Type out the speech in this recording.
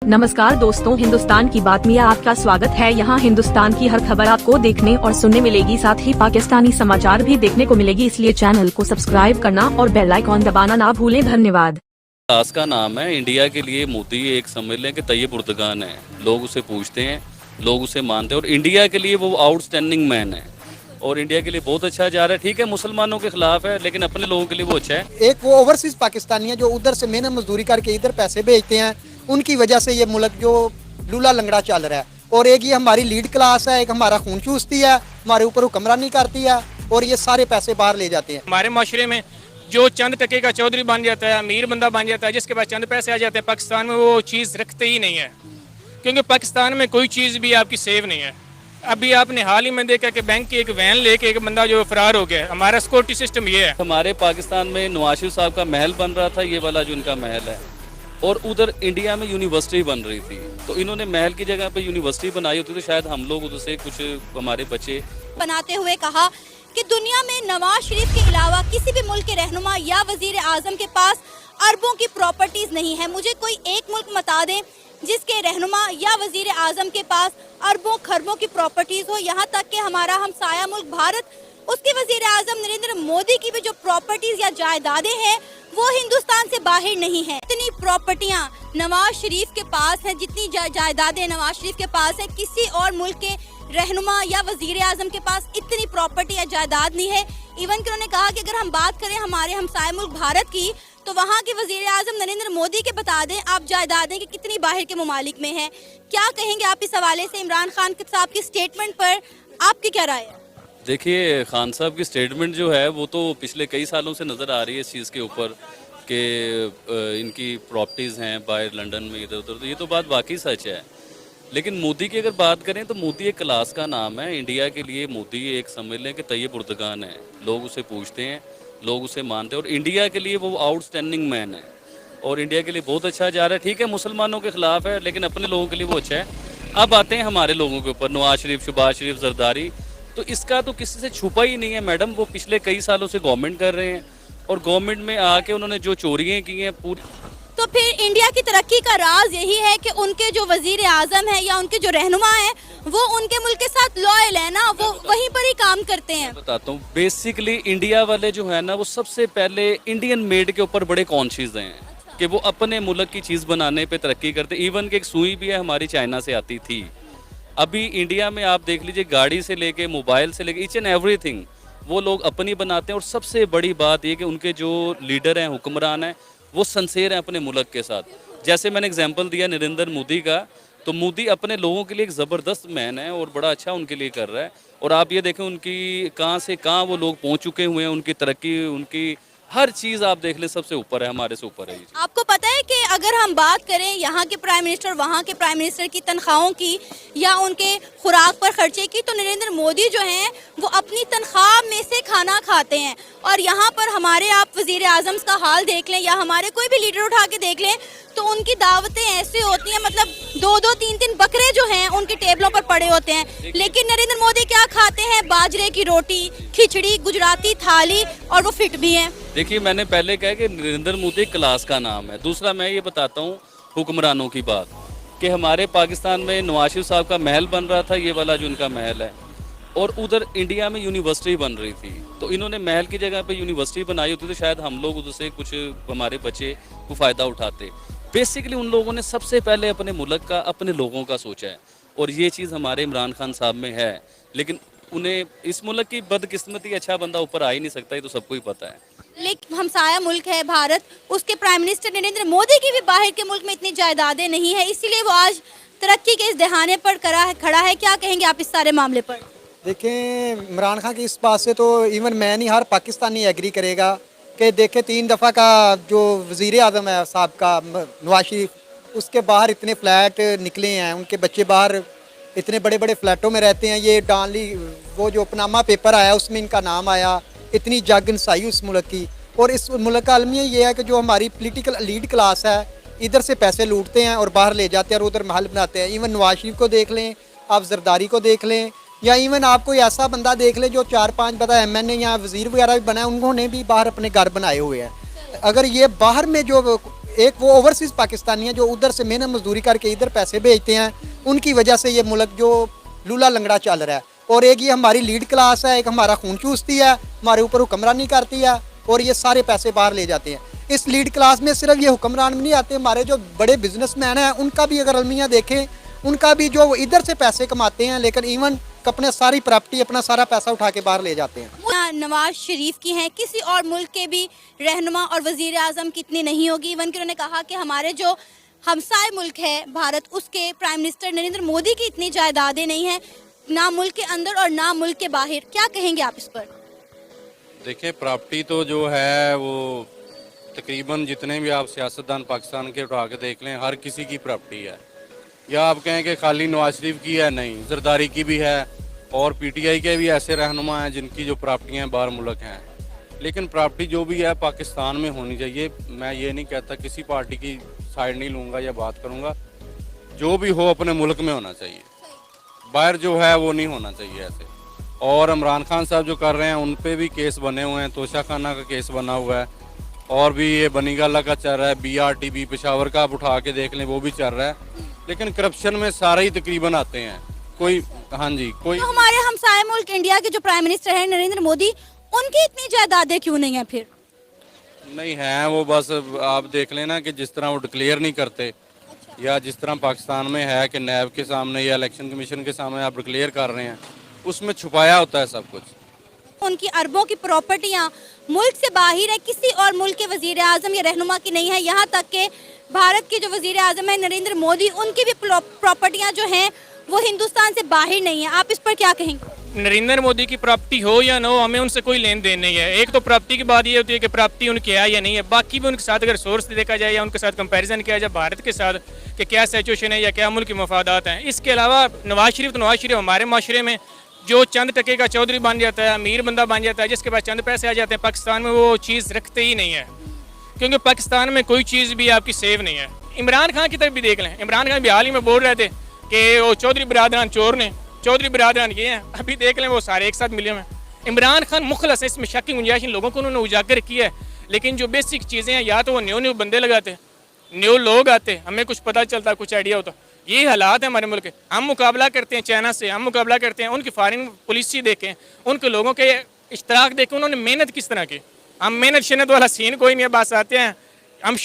नमस्कार दोस्तों, हिंदुस्तान की बात में आपका स्वागत है। यहाँ हिंदुस्तान की हर खबर आपको देखने और सुनने मिलेगी, साथ ही पाकिस्तानी समाचार भी देखने को मिलेगी, इसलिए चैनल को सब्सक्राइब करना और बेल आइकॉन दबाना ना भूलें। धन्यवाद। खास का नाम है इंडिया के लिए मोदी, एक समझ लें कि तैयब उर्दगान है। लोग उसे पूछते हैं, लोग उसे मानते हैं और इंडिया के लिए वो आउटस्टैंडिंग मैन है और इंडिया के लिए बहुत अच्छा जा रहा है। ठीक है, मुसलमानों के खिलाफ है, लेकिन अपने लोगों के लिए वो अच्छा है। एक वो ओवरसीज पाकिस्तानी है जो उधर से मेहनत मजदूरी करके इधर पैसे भेजते हैं, उनकी वजह से ये मुल्क जो लूला लंगड़ा चल रहा है। और एक ये हमारी लीड क्लास है, एक हमारा खून चूसती है, हमारे ऊपर हुक्मरानी करती है और ये सारे पैसे बाहर ले जाते हैं। हमारे माशरे में जो चंद टके का चौधरी बन जाता है, अमीर बंदा बन जाता है, जिसके पास चंद पैसे आ जाते हैं, पाकिस्तान में वो चीज़ रखते ही नहीं है, क्योंकि पाकिस्तान में कोई चीज़ भी आपकी सेव नहीं है। अभी आपने हाल ही में देखा कि बैंक की एक वैन लेके एक बंदा जो फरार हो गया। हमारा सिक्योरिटी सिस्टम ये है। हमारे पाकिस्तान में नवाज शरीफ साहब का महल बन रहा था, ये वाला जो इनका महल है, और उधर इंडिया में यूनिवर्सिटी बन रही थी, तो इन्होंने महल की जगह पे यूनिवर्सिटी बनाई होती तो शायद हम लोग उधर से कुछ हमारे बच्चे बनाते हुए कहा कि दुनिया में नवाज शरीफ के अलावा किसी भी मुल्क के रहनुमा या वजीर आजम के पास अरबों की प्रॉपर्टीज नहीं है। मुझे कोई एक मुल्क बता दें जिसके रहनुमा या वजीर आजम के पास अरबों खरबों की प्रॉपर्टीज हो। यहाँ तक कि हमारा हमसाया मुल्क भारत, उसके वजीर आजम नरेंद्र मोदी की भी जो प्रॉपर्टीज या जायदादें हैं वो हिंदुस्तान से बाहर नहीं है। इतनी प्रॉपर्टियां नवाज शरीफ के पास है, जितनी जायदादें नवाज शरीफ के पास है, किसी और मुल्क के रहनुमा या वजीर आजम के पास इतनी प्रॉपर्टी या जायदाद नहीं है। इवन कि उन्होंने कहा कि अगर हम बात करें हमारे हमसाया मुल्क भारत की, तो वहाँ के वजीर आजम नरेंद्र मोदी के बता दें आप जायदादें कि कितनी बाहर के ममालिक में है। क्या कहेंगे आप इस हवाले से? इमरान खान साहब की स्टेटमेंट पर आपकी क्या राय है? देखिए, खान साहब की स्टेटमेंट जो है वो तो पिछले कई सालों से नज़र आ रही है इस चीज़ के ऊपर कि इनकी प्रॉपर्टीज़ हैं बाहर लंदन में इधर उधर, तो ये तो बात वाकई सच है। लेकिन मोदी की अगर बात करें तो मोदी एक क्लास का नाम है। इंडिया के लिए मोदी एक समझ लें कि तैयब उर्दगान है। लोग उसे पूछते हैं, लोग उसे मानते हैं और इंडिया के लिए वो आउटस्टैंडिंग मैन है और इंडिया के लिए बहुत अच्छा जा रहा है। ठीक है, मुसलमानों के खिलाफ है, लेकिन अपने लोगों के लिए वो अच्छा है। अब आते हैं हमारे लोगों के ऊपर, नवाज शरीफ, शहबाज शरीफ, जरदारी, तो इसका तो किसी से छुपा ही नहीं है मैडम। वो पिछले कई सालों से गवर्नमेंट कर रहे हैं और गवर्नमेंट में आके उन्होंने जो चोरियां की हैं पूरी। तो फिर इंडिया की तरक्की का राज यही है कि उनके जो वजीर आजम है या उनके जो रहनुमा है वो उनके मुल्क के साथ लॉयल है ना, वो वहीं पर ही काम करते हैं। बताता हूँ, बेसिकली इंडिया वाले जो है ना वो सबसे पहले इंडियन मेड के ऊपर बड़े कॉन्शियस हैं कि वो अपने मुल्क की चीज़ बनाने पे तरक्की करते। इवन कि एक सुई भी है हमारी चाइना से आती थी। अभी इंडिया में आप देख लीजिए, गाड़ी से लेके मोबाइल से लेके ईच एंड एवरीथिंग वो लोग अपनी बनाते हैं। और सबसे बड़ी बात ये कि उनके जो लीडर हैं, हुक्मरान हैं, वो सिंसियर हैं अपने मुल्क के साथ। जैसे मैंने एग्जांपल दिया नरेंद्र मोदी का, तो मोदी अपने लोगों के लिए एक ज़बरदस्त मैन है और बड़ा अच्छा उनके लिए कर रहा है। और आप ये देखें उनकी कहाँ से कहाँ वो लोग पहुँच चुके हुए हैं, उनकी तरक्की, उनकी हर चीज़ आप देख ले सबसे ऊपर है, हमारे से ऊपर है। आपको पता है कि अगर हम बात करें यहाँ के प्राइम मिनिस्टर, वहाँ के प्राइम मिनिस्टर की तनख्वाहों की या उनके खुराक पर खर्चे की, तो नरेंद्र मोदी जो हैं वो अपनी तनख्वाह में से खाना खाते हैं। और यहाँ पर हमारे आप वजीर आजम का हाल देख लें या हमारे कोई भी लीडर उठा के देख लें तो उनकी दावतें ऐसे होती हैं, मतलब 2-2, 3-3 बकरे जो हैं उनके टेबलों पर पड़े होते हैं। लेकिन नरेंद्र मोदी क्या खाते हैं? बाजरे की रोटी, खिचड़ी, गुजराती थाली, और वो फिट भी हैं। देखिए, मैंने पहले कहा कि नरेंद्र मोदी क्लास का नाम है। दूसरा मैं ये बताता हूँ हुक्मरानों की बात कि हमारे पाकिस्तान में नवाज शरीफ साहब का महल बन रहा था, ये वाला जो इनका महल है, और उधर इंडिया में यूनिवर्सिटी बन रही थी, तो इन्होंने महल की जगह पे यूनिवर्सिटी बनाई होती तो शायद हम लोग उधर से कुछ हमारे बच्चे को फ़ायदा उठाते। बेसिकली उन लोगों ने सबसे पहले अपने मुल्क का, अपने लोगों का सोचा है और ये चीज़ हमारे इमरान खान साहब में है। लेकिन उन्हें इस मुल्क की बदकिस्मती, अच्छा बंदा ऊपर आ ही नहीं सकता, ये तो सबको ही पता है। लेकिन हमसाया मुल्क है भारत, उसके प्राइम मिनिस्टर नरेंद्र मोदी की भी बाहर के मुल्क में इतनी जायदादें नहीं है, इसीलिए वो आज तरक्की के इस दहाने पर खड़ा है। क्या कहेंगे आप इस सारे मामले पर? देखें, इमरान खान की इस बात से तो इवन मैं नहीं, हर पाकिस्तानी एग्री करेगा कि देखें 3 दफ़ा का जो वज़ीर आज़म है साहब का नवाज शरीफ, उसके बाहर इतने फ्लैट निकले हैं, उनके बच्चे बाहर इतने बड़े बड़े फ्लैटों में रहते हैं। ये डानली वो जो पनामा पेपर आया उसमें इनका नाम आया, इतनी जागनसाई उस मुल्क की। और इस मुल्क का अलमिया ये है कि जो हमारी पॉलिटिकल लीड क्लास है इधर से पैसे लूटते हैं और बाहर ले जाते हैं और उधर महल बनाते हैं। इवन नवाज शरीफ को देख लें, आप जरदारी को देख लें, या इवन आप कोई ऐसा बंदा देख ले जो 4-5 पता MNA या वज़ीर वगैरह भी बनाए, उन्होंने भी बाहर अपने घर बनाए हुए हैं। अगर ये बाहर में जो एक वो ओवरसीज़ पाकिस्तानी हैं जो उधर से मेहनत मजदूरी करके इधर पैसे भेजते हैं, उनकी वजह से ये मुल्क जो लूला लंगड़ा चल रहा है। और एक ये हमारी लीड क्लास है, एक हमारा खून चूसती है, हमारे ऊपर हुक्मरानी करती है और ये सारे पैसे बाहर ले जाते हैं। इस लीड क्लास में सिर्फ ये हुक्मरान भी नहीं आते, हमारे जो बड़े बिजनेसमैन हैं उनका भी अगर अलमिया देखें, उनका भी जो इधर से पैसे कमाते हैं, लेकिन इवन अपने सारी प्रॉपर्टी, अपना सारा पैसा उठा के बाहर ले जाते हैं। नवाज शरीफ की हैं, किसी और मुल्क के भी रहनुमा और वजीर आजम की इतनी नहीं होगी। इवन कि उन्होंने कहा कि हमारे जो हमसाए मुल्क है भारत, उसके प्राइम मिनिस्टर नरेंद्र मोदी की इतनी जायदादें नहीं हैं, ना मुल्क के अंदर और ना मुल्क के बाहर। क्या कहेंगे आप इस पर? देखिए, प्रॉपर्टी तो जो है वो तकरीबन जितने भी आप सियासतदान पाकिस्तान के उठा के देख लें, हर किसी की प्रॉपर्टी है। या आप कहें कि खाली नवाज शरीफ की है, नहीं, जरदारी की भी है और पीटीआई के भी ऐसे रहनुमा हैं जिनकी जो प्रॉपर्टियाँ बाहर मुल्क हैं। लेकिन प्रॉपर्टी जो भी है पाकिस्तान में होनी चाहिए। मैं ये नहीं कहता, किसी पार्टी की साइड नहीं लूँगा या बात करूँगा, जो भी हो अपने मुल्क में होना चाहिए, बाहर जो है वो नहीं होना चाहिए ऐसे। और इमरान खान साहब जो कर रहे हैं उन पे भी केस बने हुए हैं, तोशा खाना का केस बना हुआ है और भी ये बनीगाला का चल रहा है, BRTB पेशावर का आप उठा के देख लें वो भी चल रहा है। लेकिन करप्शन में सारे ही तकरीबन आते हैं, कोई, हाँ जी, कोई। तो हमारे हमसाए मुल्क इंडिया के जो प्राइम मिनिस्टर हैं नरेंद्र मोदी, उनकी इतनी जायदादें क्यों नहीं है फिर? नहीं है, वो बस आप देख लेना कि जिस तरह वो डिक्लेयर नहीं करते, या जिस तरह पाकिस्तान में है कि नैब के सामने या इलेक्शन कमीशन के सामने आप डिक्लेयर कर रहे हैं, उसमें छुपाया होता है सब कुछ। उनकी अरबों की प्रॉपर्टियां मुल्क से बाहर है, किसी और मुल्क के वजीर आजम या रहनुमा की नहीं है। यहाँ तक के भारत के जो वजीर आजम है नरेंद्र मोदी, उनकी भी प्रॉपर्टियां जो हैं वो हिंदुस्तान से बाहर नहीं है। आप इस पर क्या कहेंगे? नरेंद्र मोदी की प्रॉपर्टी हो या ना हो, हमें उनसे कोई लेन देन नहीं है। एक तो प्रॉपर्टी की बात ये होती है कि प्रॉपर्टी उनकी है या नहीं है, बाकी भी उनके साथ अगर सोर्स देखा जाए या उनके साथ कंपैरिजन किया जाए भारत के साथ कि क्या सिचुएशन है या क्या मुल्क के मफादात हैं। इसके अलावा नवाज शरीफ हमारे माशरे में जो चंद टके का चौधरी बन जाता है, अमीर बंदा बन जाता है, जिसके पास चंद पैसे आ जाते हैं, पाकिस्तान में वो चीज़ रखते ही नहीं है, क्योंकि पाकिस्तान में कोई चीज़ भी आपकी सेव नहीं है। इमरान खान की तरफ भी देख लें, इमरान खान भी हाल ही में बोल रहे थे कि वो चौधरी बिरादरान चोर ने, चौधरी बिरादरान ये हैं, अभी देख लें वो सारे एक साथ मिले हुए हैं। इमरान खान मुखलस है, इसमें शक की गुंजाइश इन लोगों को उन्होंने उजागर किया है, लेकिन जो बेसिक चीज़ें हैं या तो वो न्यू बंदे लगाते, न्यू लोग आते, हमें कुछ पता चलता, कुछ आइडिया होता। ये हालात है हमारे मुल्क के। हम मुकाबला करते हैं चाइना से, हम मुकाबला करते हैं उनकी फॉरेन पॉलिसी देखें, उनके लोगों के इश्तराक देखें, उन्होंने मेहनत किस तरह की। हम मेहनत शनत वाला सीन कोई नहीं है, बस आते हैं हम